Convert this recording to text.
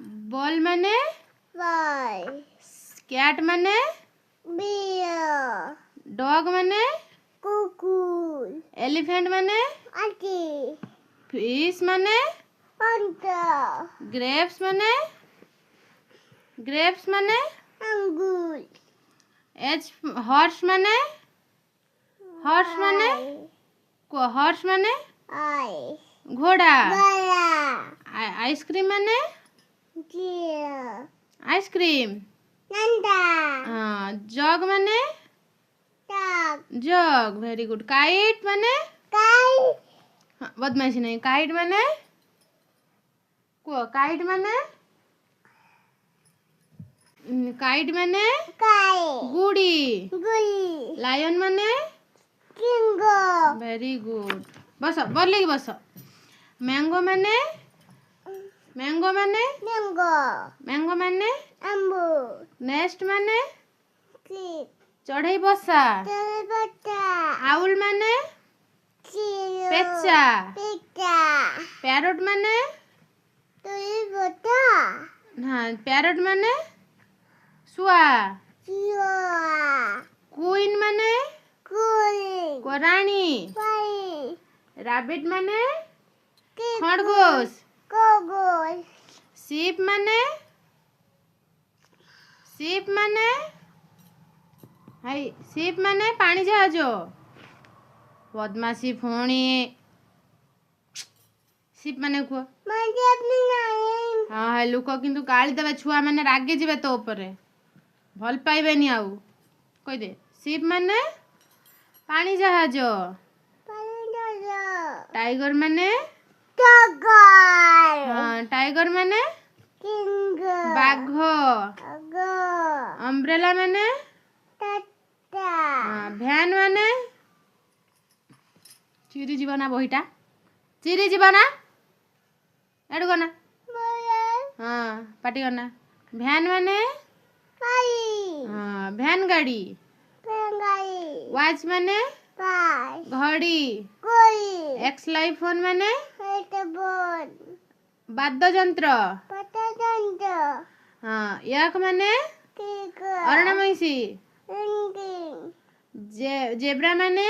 ball माने ball cat माने beer dog माने कुकुर एलिफेंट माने हाथी फिश माने हंटर ग्रेप्स माने अंगूर एच हॉर्स माने हॉर्स माने आई घोड़ा गला आइसक्रीम माने जीर आइसक्रीम नंदा हाँ जग माने टक जग वेरी गुड काइट माने काई हाँ, बदमाशी नहीं काइट माने काइट माने काई गुड़ी गुली लायन माने किंगो वेरी गुड बस बोल बस मैंगो माने मैंगो मैंगो माने अंगूर नेस्ट माने क्लिप चढ़ई बसा चलबटा आउल माने चिरो पेचा पिटा पैरोट माने चलबटा हाँ पैरोट माने सुआ चिरो क्वीन माने कुली रानी पाई रैबिट माने किप खरगोश कोगोल सीप माने पानी जहाज बदमाशी फोणी सीप माने कुह मुझे अपनी नानी हाँ लुक किंतु गाली देवे छुआ मैंने रागे जीवे तो उपरे भल पाइबेनी आउ कह दे सीप माने पानी जहाज टाइगर माने टगर हाँ टाइगर माने किंग बाघ अगो अम्ब्रेला माने टटा हाँ भैन माने चिरी जीवना बहीटा चिरी जीवना एडु गना हाँ पाटी करना भैन माने पाई हाँ भैन गाड़ी पेंगाई वॉच माने पाई घड़ी कोई एक्स लाइफ फोन माने हेडफोन वाद्य यंत्र पतंग हाँ याक माने टिक अरणमैसी रिंगिंग जेब्रा माने